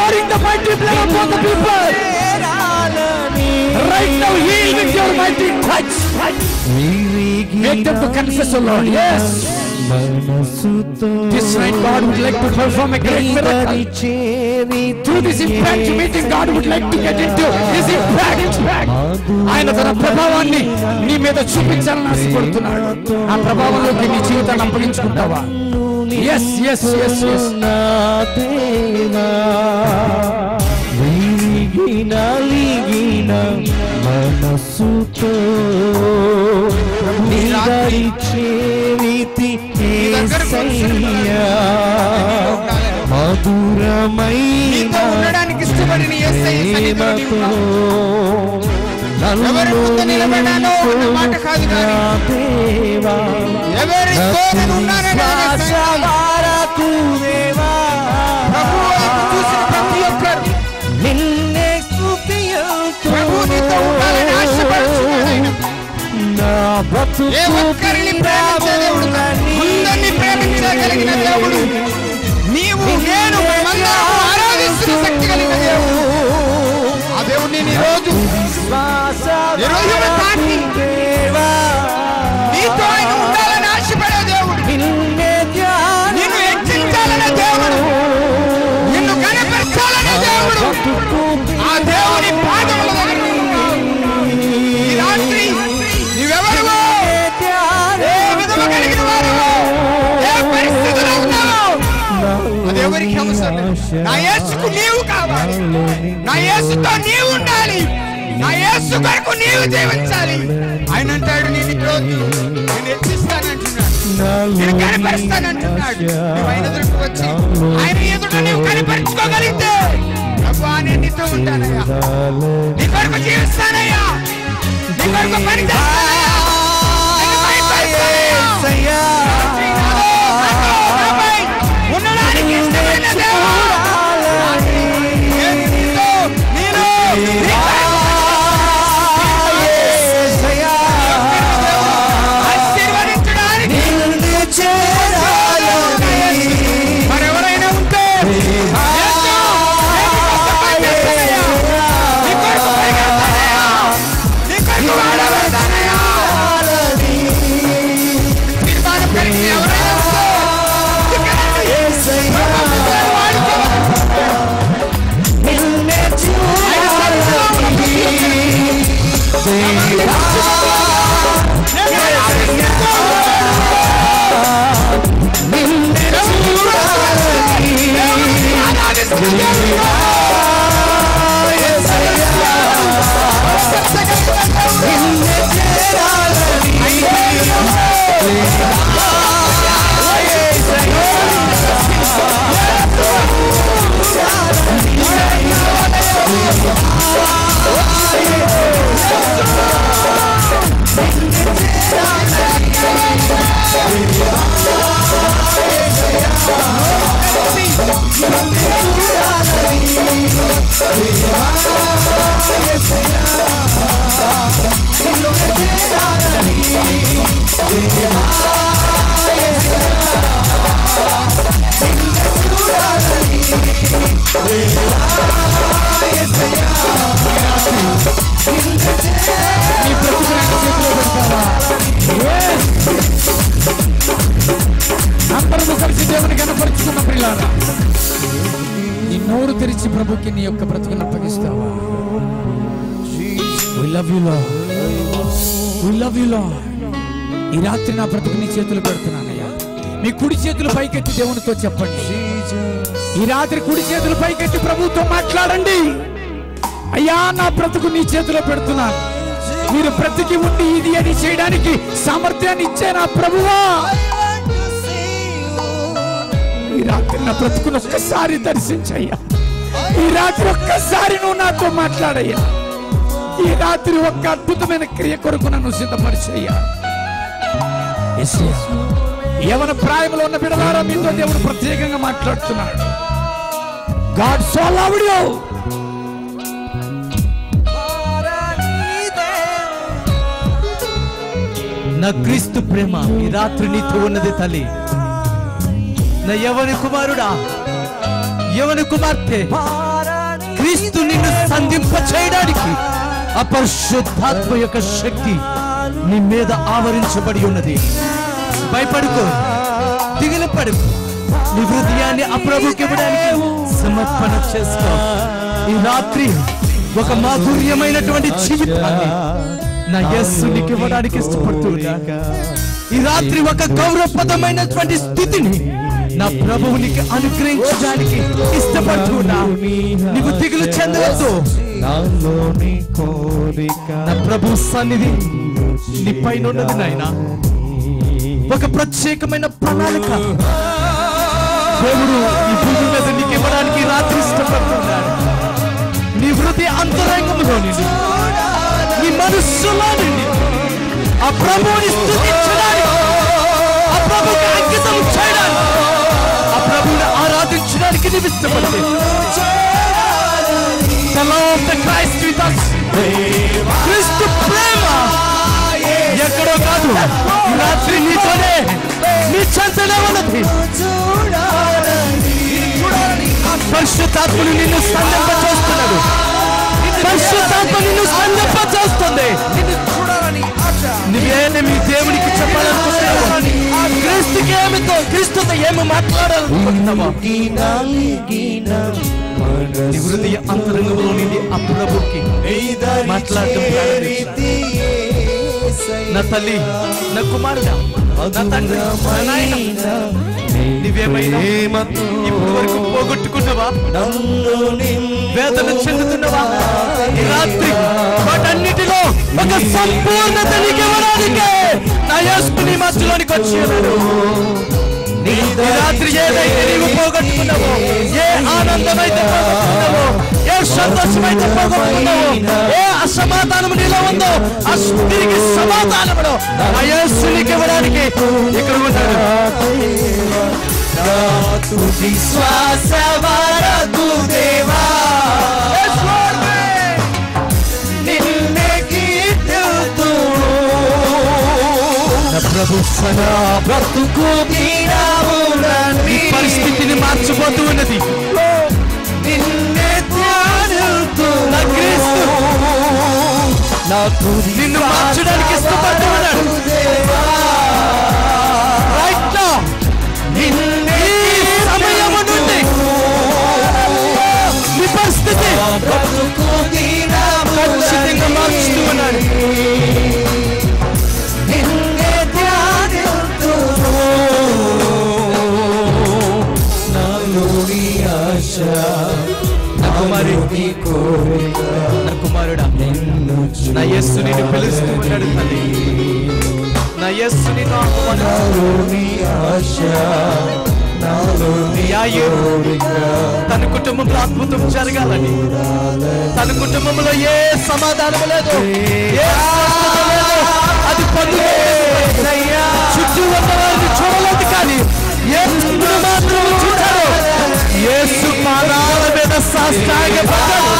pouring the mighty blood upon the people. Right now, heal with your mighty touch. Make them to confess, O Lord. Yes. This night, God would like to perform a great miracle. Through this impact meeting, God would like to get into His impact. ఆయన తన ప్రభావాన్ని నీ మీద చూపించాలని ఆశపడుతున్నాడు. ఆ ప్రభావంలోకి నీ జీవితాన్ని అప్పగించుకుంటావా? Yes, yes, yes, yes. నలిగిన మనసుతో నిగరిచేవితి యేసయ్యా మధురమైన ఉండడానికి ఇష్టపడిన యేసయ్య సన్నిధిలో ఎవరి ముందు నిలబడాలో అన్న మాట కాదు కానీ ఎవరి తోడు ఉన్నారని ఆశవారకు దేవా ప్రభువు చూసిన ప్రతి ఒక్కరు నిన్నే స్తుతించు ప్రభువు నీతో ఉండాలని ఆశపడుతున్నాడు. నా బ్రతుకు ఏ ఒక్కరిని ప్రేమించే దేవుడు అందరినీ ప్రేమించగలిగిన దేవుడు నీవు నేను మనమందరం ఆరాధిస్తున్న శక్తి కలిగిన దేవుడు. ఆ దేవుడిని ఈరోజు తాకి నీతో ఆయన ఉండాలని ఆశపడే దేవుడు, నిన్ను హెచ్చించాలనే దేవుడు, నిన్ను కనపరచాలనే దేవుడు. ఆ దేవుని పాదముల దగ్గర ఈ రాత్రి నీవెవరువో, ఏ విధము కలిగిన వారువో, ఏ పరిస్థితిలో ఉన్నావో అది ఎవరికి అవసరం. నా యేసుకు నీవు కావాలి, నా యేసుతో నీవు ఉండాలి, నా యేసు కొరకు నీవు జీవించాలి. ఆయన అంటాడు నేను హెచ్చిస్తానంటున్నాడు, నేను కనపరుస్తానంటున్నాడు. నువ్వు ఆయన ఎదురుకు వచ్చి ఆయన ఎదుట నువ్వు కనపరుచుకోగలిగితే ప్రభువా నేను నీతో ఉంటానయ్యా, నీ కొరకు జీవిస్తానయ్యా, నీ కొరకు పని చేస్తానయ్యా, ఉండడానికి ఇష్టమైన దేవుడు మరెవరైనా ఉంటే అందరూ కలిసి దేవుని కనపరుచుకున్న ప్రియులారా, నీ నోరు తెరిచి ప్రభుకి నీ యొక్క బ్రతుకును అప్పగిస్తావా? We love you Lord, we love you Lord. ఈ రాత్రి నా బ్రతుకు నీ చేతులు పెడుతున్నానయ్యా. మీ కుడి చేతులు పైకెత్తి దేవునితో చెప్పండి. ఈ రాత్రి కుడి చేతులు పైకెత్తి ప్రభుతో మాట్లాడండి. అయ్యా నా బ్రతుకు నీ చేతిలో పెడుతున్నాను, మీరు బ్రతికి ఉండి ఇది అది చేయడానికి సామర్థ్యాన్ని ఇచ్చే నా ప్రభువా, ఈ రాత్రి నా బ్రతుకును ఒక్కసారి దర్శించయ్యా. ఈ రాత్రి ఒక్కసారి నువ్వు నాతో మాట్లాడయ్యా. ఈ రాత్రి ఒక్క అద్భుతమైన క్రియ కొరకు నన్ను సిద్ధపరిచయ్యా. యవన ప్రాయంలో ఉన్న బిడ్డలారా, మీతో దేవుడు ప్రత్యేకంగా మాట్లాడుతున్నాడు. God so loved you. నా క్రీస్తు ప్రేమ ఈ రాత్రి నీతో ఉన్నది తల్లి. నా యవని కుమారుడా, యవని కుమార్తె, క్రీస్తు నిన్ను సంధింప చేయడానికి అపరిశుద్ధాత్మ యొక్క శక్తి నీ మీద ఆవరించబడి ఉన్నది. భయపడుకో, దిగులు పడుకో. నీ హృదయాన్ని ఆ ప్రభువుకి ఇవ్వడానికి సమర్పణ చేసుకో. ఈ రాత్రి ఒక మాధుర్యమైనటువంటి జీవితాన్ని నా యేసు నీకు ఇవ్వడానికి ఇష్టపడుతున్నా. ఈ రాత్రి ఒక గౌరవప్రదమైనటువంటి స్థితిని నా ప్రభువునికి అనుగ్రహించడానికి ఇష్టపడుతున్నా. నీకు దిగులు చెందవద్దు. నా ప్రభు సన్నిధి నీ పైన ఉన్నది నాయన. ఒక ప్రత్యేకమైన ప్రణాళిక దేవుడు ఈ భూమి మీద నీకు ఇవ్వడానికి రాత్రి ఇష్టపడుతున్నాడు. నీ హృదయ అంతరంగంలో నుండి, నీ మనస్సులో నుండి ఆ ప్రభువుని స్తుతించడానికి, ఆ ప్రభువుకి అంకితం చేయడానికి, ఆ ప్రభువుని ఆరాధించడానికి నీవు ఇష్టపడితే క్రీస్తు ప్రేమ ఎక్కడో కాదు, రాత్రి నీతోనే, నీ చెంతనే ఉన్నది. పరిశుద్ధాత్ముడు నిన్ను సంధింప చేస్తున్నాడు. పరిశుద్ధాత్మ నిన్ను సంధింప చేస్తుంది. నువ్వేమి మీ దేవునికి చెప్పాలనుకుంటున్నావు? క్రీస్తుకి ఏమితో, క్రీస్తుతో ఏమి మాట్లాడాలనుకుంటున్నావా? నీ హృదయ అంతరంగంలో నుండి ఆ ప్రభువుకి మాట్లాడటం ప్రారంభించు. నా తల్లి, నా కుమారుడా, నా తండ్రి, నా నాయన, నీవేమైనా ఇప్పుడు వరకు పోగొట్టుకున్నావా? వేదన చెందుతున్నావా? ఈ రాత్రి వాటన్నిటిలో ఒక సంపూర్ణత నీకు ఇవ్వడానికి నా యేసు నీ మధ్యలోనికి వచ్చి ఉన్నాడు. ఈ రాత్రి ఏదైతే నీవు పోగొట్టుకున్నావో, ఏ ఆనందమైతే పోగొట్టుకున్నావో, ఏ సంతోషమైతే పోగొట్టుకున్నావో, ఏ అసమాధానం నీలో ఉందో ఆ తిరిగి సమాధానములో ఆ యేసు నీకు ఇవ్వడానికి ఇక్కడ ఉన్నాడు. శ్వాస వరకు దేవా ప్రభు సనా బ్రతుకు నీ పరిస్థితిని మార్చిపోతూ ఉన్నది. నిన్ను మార్చడానికి ఇష్టపడుతూ ఉన్నాడు. సమయం నుండి నీ పరిస్థితి ఖచ్చితంగా మార్చుతూ ఉన్నాడు. నా కుమారుడా, నా యేసు నిన్ను పిలుస్తూ ఉన్నాడు. తల్లి, నా యేసు నిన్ను తన కుటుంబంలో అద్భుతం జరగాలని, తన కుటుంబంలో ఏ సమాధానం లేదు, అది చుట్టూ ఉన్న వారిని చూడలేదు, కానీ యేసును మాత్రం చూశారు. యేసు పాదాల మీద సాష్టాంగపడ్డాడు.